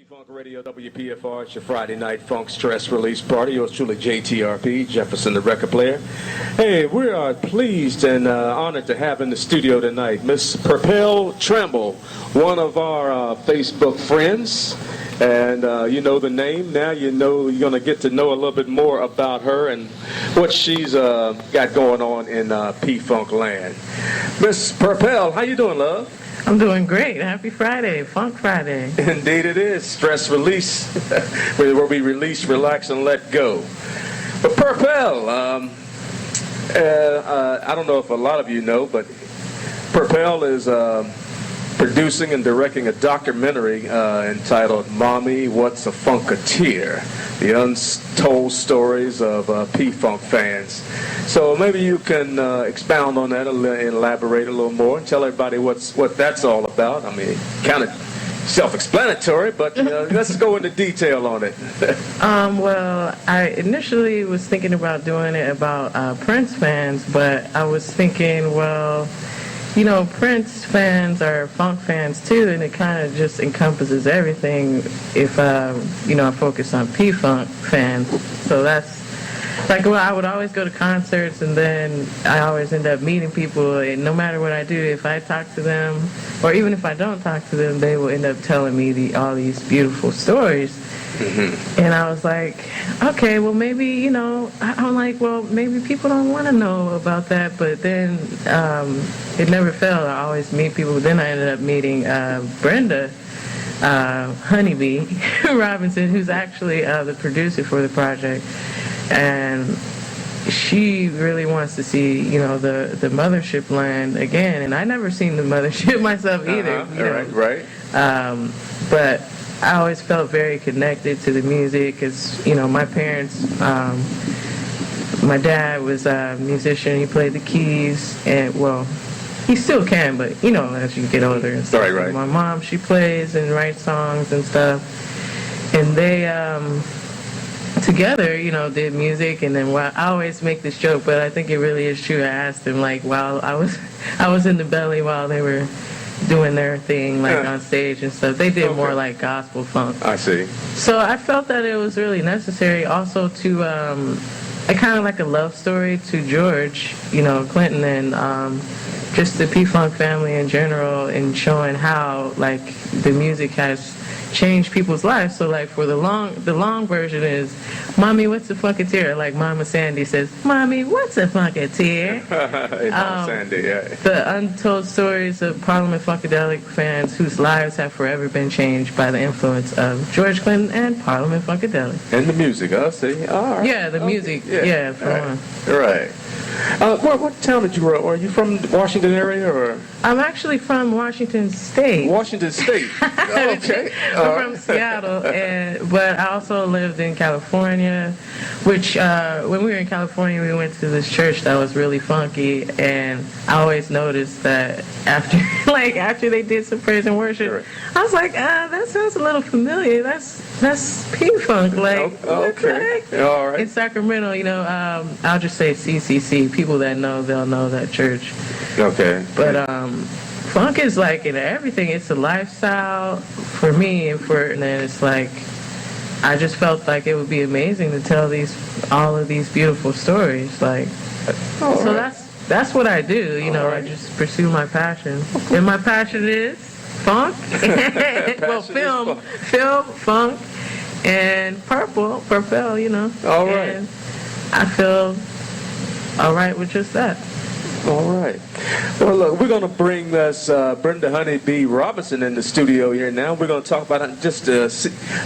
PFunk Radio, WPFR. It's your Friday night funk stress release party. Yours truly, JTRP, Jefferson, the record player. Hey, we are pleased and honored to have in the studio tonight Miss Purpelle Tramble, one of our Facebook friends. And you know the name now. You know you're going to get to know a little bit more about her and what she's got going on in P-Funk land. Miss Purpelle, how you doing, love? I'm doing great. Happy Friday, Funk Friday. Indeed it is. Stress release, where we release, relax, and let go. But Purpelle, I don't know if a lot of you know, but Purpelle is producing and directing a documentary entitled Mommy, What's a Funkateer? The Untold Stories of P-Funk Fans. So maybe you can expound on that, elaborate a little more, and tell everybody what that's all about. I mean, kind of self-explanatory, but let's go into detail on it. Well, I initially was thinking about doing it about Prince fans, but I was thinking, well, you know, Prince fans are funk fans too, and it kind of just encompasses everything if, I focus on P-Funk fans. So that's, like, well, I would always go to concerts, and then I always end up meeting people, and no matter what I do, if I talk to them, or even if I don't talk to them, they will end up telling me all these beautiful stories. Mm-hmm. And I was like, okay, well, maybe, I'm like, well, maybe people don't want to know about that. But then it never failed. I always meet people. Then I ended up meeting Brenda Honeybee Robinson, who's actually the producer for the project. And she really wants to see, the mothership land again. And I never seen the mothership myself either. Right. But I always felt very connected to the music because, my parents, my dad was a musician. He played the keys, and, well, he still can, but, as you get older and stuff. Right. My mom, she plays and writes songs and stuff. And they, together, did music. And then I always make this joke, but I think it really is true. I asked them, like, while I was in the belly while they were doing their thing, like on stage and stuff. They did more like gospel funk. I see. So I felt that it was really necessary also to, I kind of like a love story to George, Clinton, and just the P-Funk family in general, and showing how, like, the music has changed people's lives. So, like, for the long version is, Mommy, what's a Funkateer? Like Mama Sandy says, Mommy, what's a Funkateer? Hey, Mama Sandy, yeah. The untold stories of Parliament Funkadelic fans whose lives have forever been changed by the influence of George Clinton and Parliament Funkadelic. And the music, see? All right. Yeah, the music, yeah. Right. What town did you grow up? Are you from Washington area, or? I'm actually from Washington State. Washington State. Okay. I'm from Seattle, but I also lived in California, which when we were in California, we went to this church that was really funky, and I always noticed that after they did some praise and worship, I was like, that sounds a little familiar. That's P-Funk, like, okay. All right. In Sacramento, I'll just say CCC. People that know, they'll know that church. Okay. But funk is like in everything. It's a lifestyle for me, and then it's like, I just felt like it would be amazing to tell all of these beautiful stories. Like, so that's what I do. I just pursue my passion, and my passion is funk. Well, film, funk, and Purpelle. All right. And I feel all right with just that. All right. Well, look, we're going to bring this Brenda Honeybee Robinson in the studio here now. We're going to talk about it.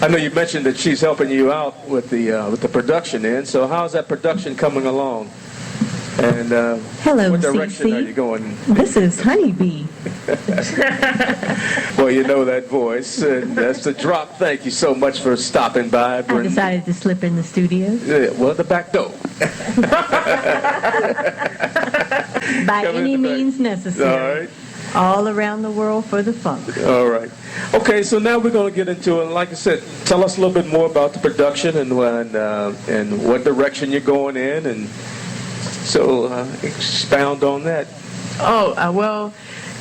I know you mentioned that she's helping you out with the production end. So how's that production coming along? And hello, what direction CC. are you going? This is Honeybee. Well, you know that voice. And that's the drop. Thank you so much for stopping by, Brenda. I decided to slip in the studio. Yeah, well, the back door. By any means necessary. All right. All around the world for the funk. All right. Okay, so now we're going to get into it. Like I said, tell us a little bit more about the production and what direction you're going in, and so expound on that. Oh, well,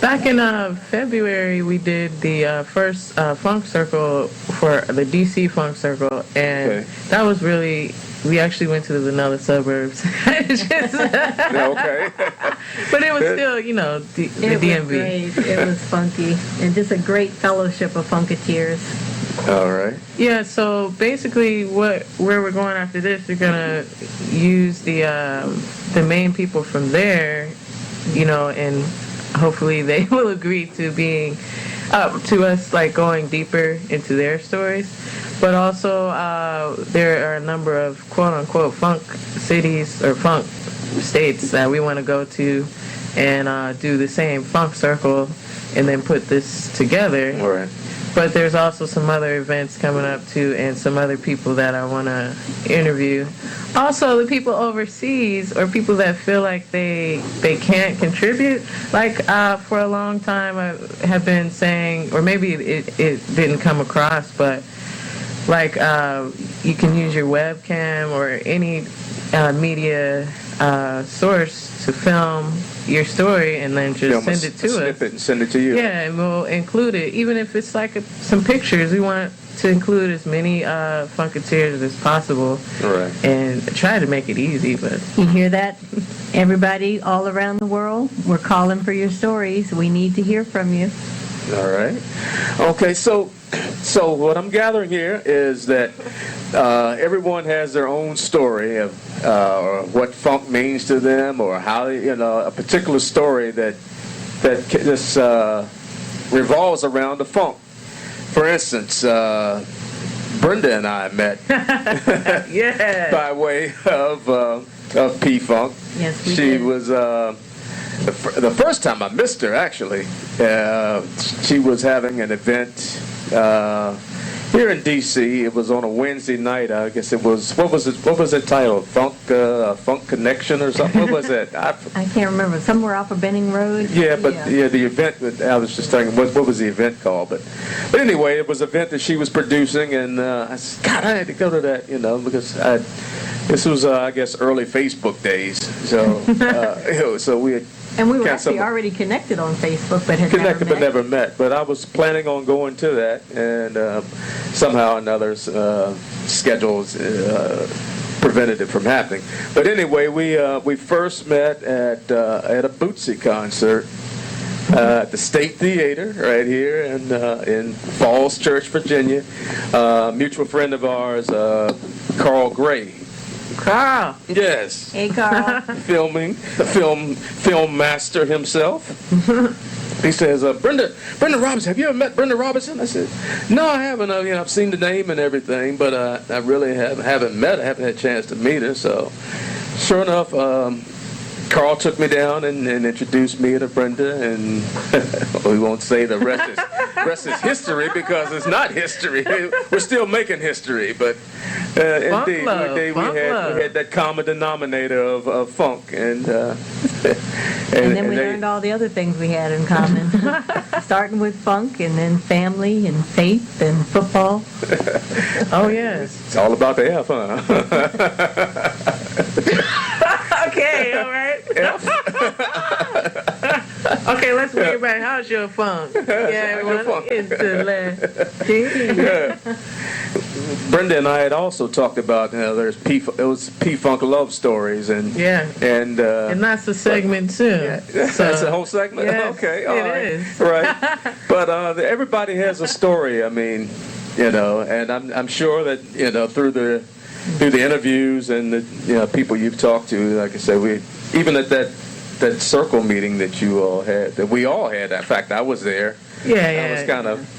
Back in February, we did the first funk circle for the DC funk circle, and that was really. We actually went to the vanilla suburbs. Okay. But it was still, the It DMV. was great. It was funky. And just a great fellowship of Funkateers. All right. Yeah, so basically where we're going after this, we're going to use the main people from there, and hopefully they will agree to being to us like going deeper into their stories. But also there are a number of quote-unquote funk cities or funk states that we want to go to and do the same funk circle and then put this together. All right. But there's also some other events coming up too, and some other people that I want to interview. Also, the people overseas or people that feel like they can't contribute. Like for a long time, I have been saying, or maybe it didn't come across, but like you can use your webcam or any media source to film your story and then just send it to us. Snip it and send it to you. Yeah, and we'll include it. Even if it's like some pictures, we want to include as many Funkateers as possible. Right. And try to make it easy, but... You hear that? Everybody all around the world, we're calling for your stories. We need to hear from you. All right. Okay, so what I'm gathering here is that everyone has their own story of what funk means to them, or how a particular story that this revolves around the funk. For instance, Brenda and I met Yeah. by way of PFunk. Yes, we She did. was the first time I missed her, actually. She was having an event here in D.C. It was on a Wednesday night. I guess it was. What was it titled? Funk Connection or something? What was it? I can't remember. Somewhere off of Benning Road. Yeah, but the event. I was just thinking, what was the event called? But anyway, it was an event that she was producing, and I said, God, I had to go to that, because this was, I guess, early Facebook days. So, so we had. And we were actually already connected on Facebook, but had never met. But I was planning on going to that, and somehow or another schedules prevented it from happening. But anyway, we first met at a Bootsy concert at the State Theater right here in Falls Church, Virginia. Mutual friend of ours, Carl Gray. Carl. Yes. Hey, Carl. The film master himself. He says, Brenda Robinson, have you ever met Brenda Robinson? I said, no, I haven't. I've seen the name and everything, but I really haven't met her. I haven't had a chance to meet her. So, sure enough, Carl took me down and introduced me to Brenda, and we won't say the rest is history, because it's not history. We're still making history, but indeed, we had that common denominator of funk, and then we learned all the other things we had in common, starting with funk, and then family, and faith, and football. Oh, yes. It's all about the F, huh? Okay, all right. Okay, let's bring it back. How's your funk? Yeah, How's your funk? Brenda and I had also talked about there's P-Funk love stories, and and that's a segment too. That's a whole segment. Yes, Okay, all right, is. right. But everybody has a story. I mean, and I'm sure that through the interviews and the people you've talked to, like I said, even at that circle meeting that you all had, that we all had. In fact, I was there. Yeah.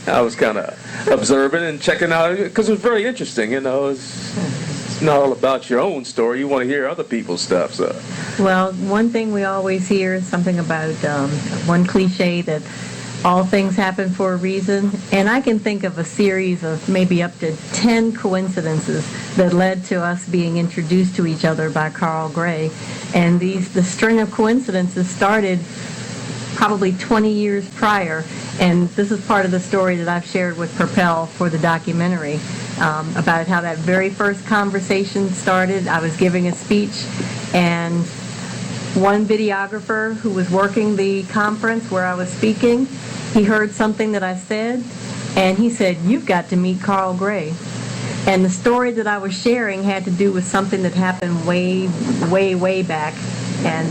I was kind of observing and checking out, because it was very interesting. It's not all about your own story. You want to hear other people's stuff. So. Well, one thing we always hear is something about one cliche that all things happen for a reason, and I can think of a series of maybe up to 10 coincidences that led to us being introduced to each other by Carl Gray, and the string of coincidences started probably 20 years prior, and this is part of the story that I've shared with Purpelle for the documentary about how that very first conversation started. I was giving a speech, and one videographer who was working the conference where I was speaking, he heard something that I said, and he said, "You've got to meet Carl Gray." And the story that I was sharing had to do with something that happened way, way, way back. And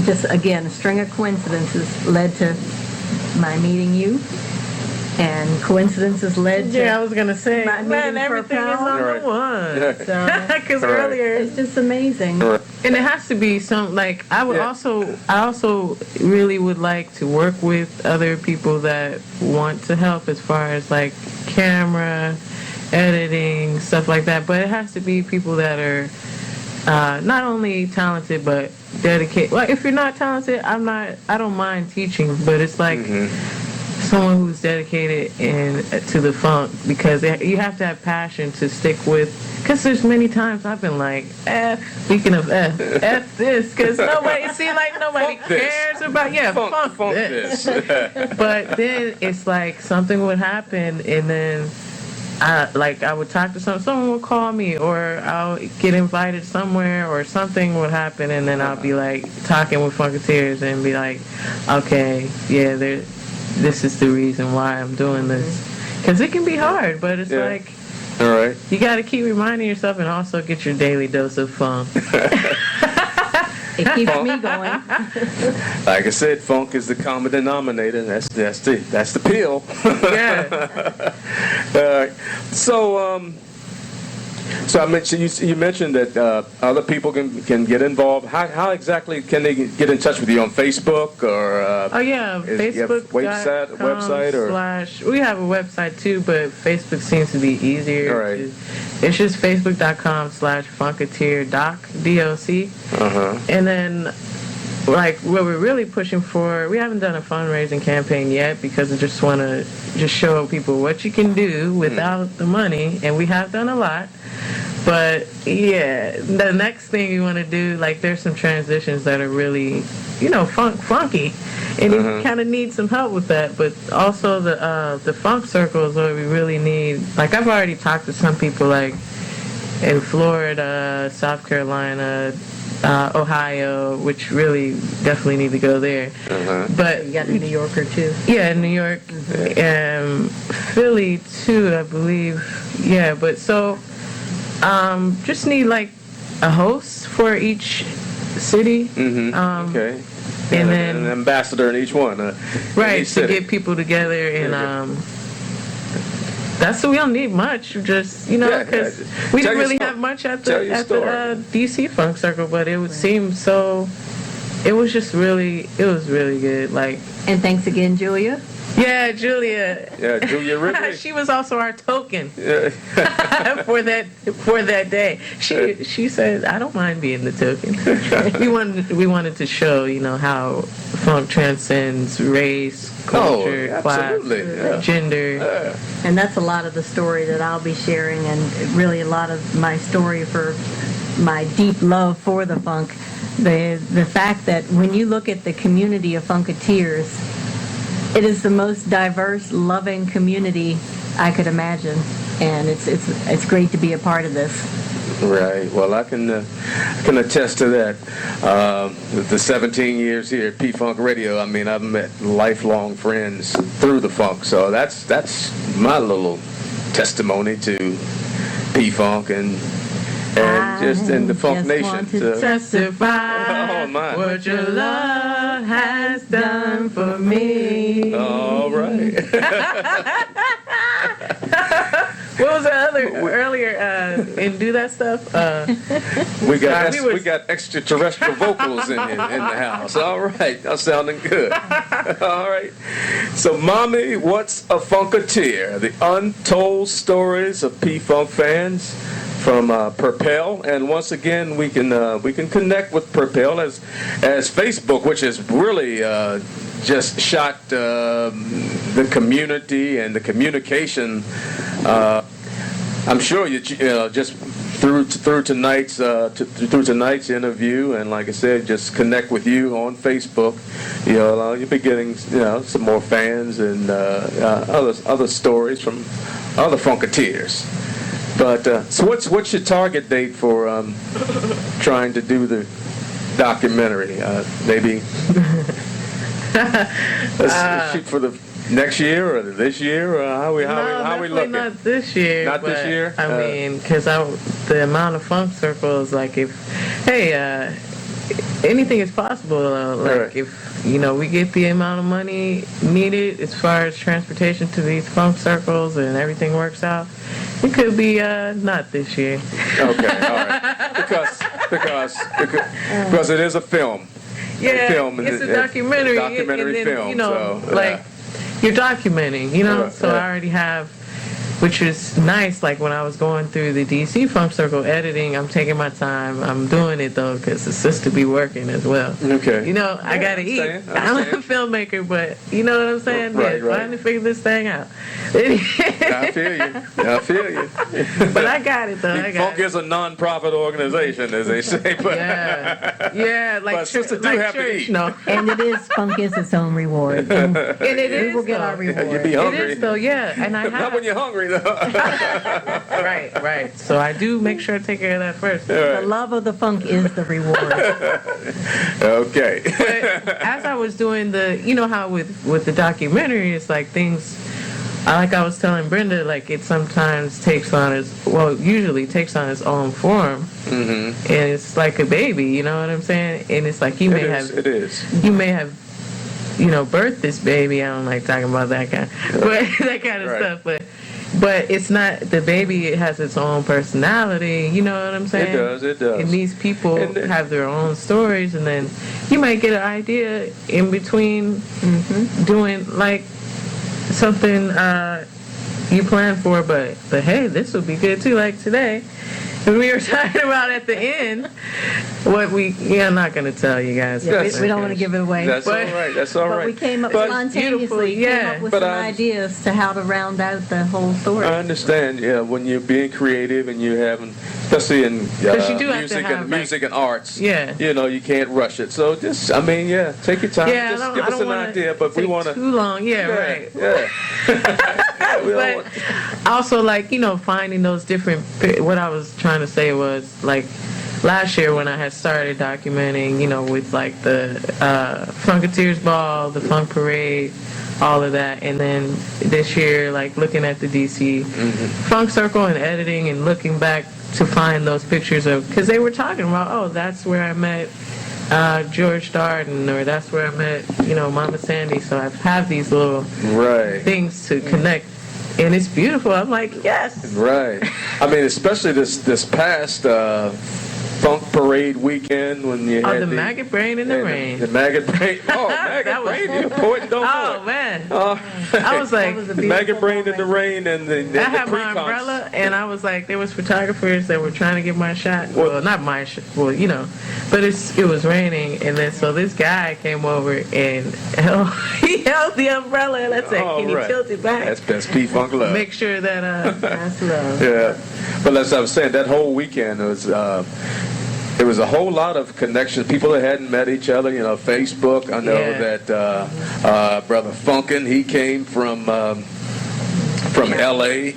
just, again, a string of coincidences led to my meeting you. And coincidences led to... Yeah, I was going to say, my man, meeting everything is Purpelle. on the one. So Because earlier... it's just amazing. Right. And it has to be some, like, I also really would like to work with other people that want to help as far as, like, camera, editing, stuff like that. But it has to be people that are not only talented, but dedicated. Like, if you're not talented, I don't mind teaching, but it's like someone who's dedicated to the funk, because you have to have passion to stick with. Because there's many times I've been like, speaking of F this, because nobody cares about, funk this. But then it's like something would happen, and then I would talk to someone would call me, or I'll get invited somewhere, or something would happen, and then I'll be like talking with Funkateers and be like, okay, yeah, this is the reason why I'm doing this. Because it can be hard, but it's like, all right, you got to keep reminding yourself, and also get your daily dose of funk. It keeps me going. Like I said, funk is the common denominator. That's the pill. Yeah. So I mentioned you mentioned that other people can get involved. How exactly can they get in touch with you on Facebook or? Facebook. Website or? We have a website too, but Facebook seems to be easier. All right. It's just facebook.com/Funkateer doc. And then, like, what we're really pushing for, we haven't done a fundraising campaign yet, because we just want to show people what you can do without the money, and we have done a lot. But yeah, the next thing you want to do, like, there's some transitions that are really, funky, and you kind of need some help with that. But also the funk circle is what we really need. Like, I've already talked to some people, like, in Florida, South Carolina, Ohio, which really definitely need to go there. But You got a New Yorker, too. yeah, New York, Philly too, I believe. Yeah, but so just need like a host for each city. Okay. And then an ambassador in each one. right, to get people together, and we don't need much, just because we didn't really have much at the DC Funk Circle, but it would seem so. It was really good. Like, And thanks again, Julia. yeah, Julia. Yeah, Julia Ridley. She was also our token for that day. She said, "I don't mind being the token." we wanted to show, how funk transcends race, culture, class, gender. And that's a lot of the story that I'll be sharing, and really a lot of my story for my deep love for the funk. The fact that when you look at the community of Funkateers, it is the most diverse, loving community I could imagine, and it's great to be a part of this. Right. Well, I can attest to that. The 17 years here at PFunk Radio, I mean, I've met lifelong friends through the funk, so that's my little testimony to PFunk and the Funk Nation. To testify Oh, my. what your love has done for me. All right. What was the other earlier? And do that stuff. We got extraterrestrial vocals in the house. All right, that's sounding good. All right. So, Mommy, what's a Funkateer? The untold stories of P-Funk fans from Purpelle, and once again we can connect with Purpelle as Facebook, which is really just shot the community and the communication. I'm sure you just through tonight's interview, and like I said, just connect with you on Facebook. You'll be getting some more fans and other stories from other Funkateers. But so what's your target date for trying to do the documentary? Maybe let's shoot for the next year or this year, or how we looking? Not this year. Not this year. I mean, because the amount of funk circles, like anything is possible. Right. If we get the amount of money needed as far as transportation to these funk circles and everything works out, it could be not this year. Okay, all right. Because it is a film. Yeah, Film, it's a documentary. It's a documentary and then, film. You're documenting, so Right. I already have, which is nice. Like when I was going through the DC Funk Circle editing, I'm taking my time. I'm doing it though because it's just to be working as well. Okay. I gotta eat. understand. I'm a filmmaker, but you know what I'm saying? Right, Yeah, right. trying to figure this thing out. I feel you. But I got it though. Funk is a non-profit organization, as they say. But Yeah, like But sisters do like have to church, eat. no. And funk is its own reward. And And it we is will get though. our reward. You'd be It hungry. is though, yeah. And I Not have. when you're hungry, though. Right. So I do make sure to take care of that first. The love of the funk is the reward. Okay. But as I was doing how with the documentary, it's like things, like I was telling Brenda, like it sometimes usually takes on its own form. Mm-hmm. And it's like a baby, you know what I'm saying? And it's like you may have birthed this baby. I don't like talking about that kind, but that kind of Right. stuff. But it's not the baby. It has its own personality. You know what I'm saying? It does. And these people And have their own stories, and then you might get an idea in between doing like something you plan for, but hey, this would be good too. Like today, we were talking about at the end what I'm not going to tell you guys. Yeah, we don't want to give it away. That's But- all right. That's all But right. we came up But spontaneously, beautiful, came up with But some I- ideas to how to round out the whole story. I understand. Yeah, when you're being creative and you having, especially in you do have to have, music and arts. Yeah. You can't rush it. So just, take your time. Yeah, just I give us don't an wanna idea. But we take want to. too long. Yeah, right. Yeah. We don't But want- also, like, finding those different, what I was trying to say was, like, last year when I had started documenting, with, like, the Funkateer's Ball, the Funk Parade, all of that, and then this year, like, looking at the DC Funk Circle and editing and looking back to find those pictures of, because they were talking about, that's where I met George Darden, or that's where I met, Mama Sandy, so I have these little Right. things to connect. And it's beautiful. I'm like, yes. Right. I mean, especially this past Funk Parade weekend when you had the maggot brain in the rain. The maggot brain. Oh, maggot That was- brain. You're a poet and don't know Oh it. man, Oh, I was like, was a the beautiful maggot brain in moment. the rain and the I had my pre-cons. umbrella, and I was like, there was photographers that were trying to get my shot. Well- Well, not my shot. Well, but it was raining, and then so this guy came over and he held the umbrella, and I said, All can you right. tilt it back? That's P-Funk love. Make sure that That's love. Yeah, but as I was saying, that whole weekend was it was a whole lot of connections. People that hadn't met each other, Facebook. I know Yeah. that Brother Funkin', he came from L.A.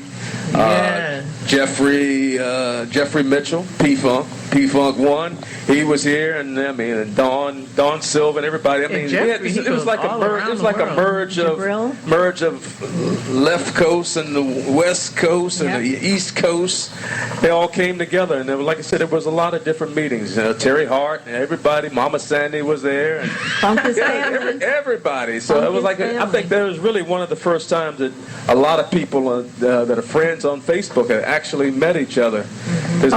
Yeah. Jeffrey Mitchell, P-Funk 1. He was here, and and Dawn Silva and everybody. I mean, Jeffrey, it was like all around the world. merge of left coast and the west coast and the east coast. They all came together, and there was, like I said, there was a lot of different meetings. Terry Hart and everybody, Mama Sandy was there, and Funk is family. everybody. So it was like I think that was really one of the first times that a lot of people that are friends on Facebook had actually met each other. And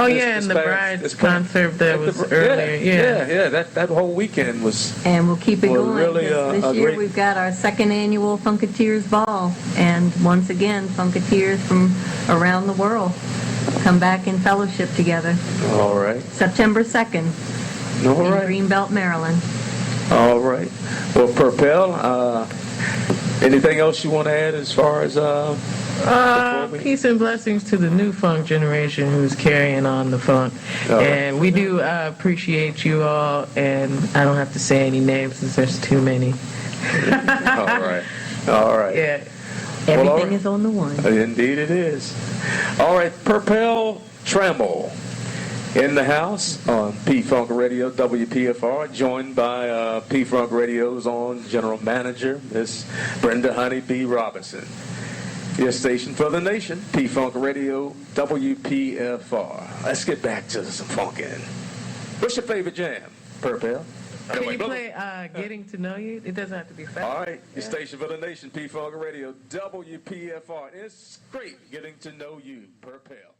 the bride's concert that was earlier. Yeah. That whole weekend was. And we'll keep it Well, going. really, this a year great- we've got our second annual Funkateer's Ball. And once again, Funkateers from around the world come back in fellowship together. All right. September 2nd All in right. Greenbelt, Maryland. All right. Well, Purpelle, anything else you want to add as far as before we- Peace and blessings to the new funk generation who's carrying on the funk. All right. And we do appreciate you all, and I don't have to say any names since there's too many. All right. Yeah. Everything all right. is on the one. Indeed it is. All right, Purpelle Tramble. in the house on PFunk Radio, WPFR, joined by PFunk Radio's own General Manager, Miss Brenda Honey B. Robinson. Your station for the nation, PFunk Radio, WPFR. Let's get back to some funkin'. What's your favorite jam, Purpelle? Can you play Getting to Know You? It doesn't have to be fast. All right, your station for the nation, PFunk Radio, WPFR. It's great getting to know you, Purpelle.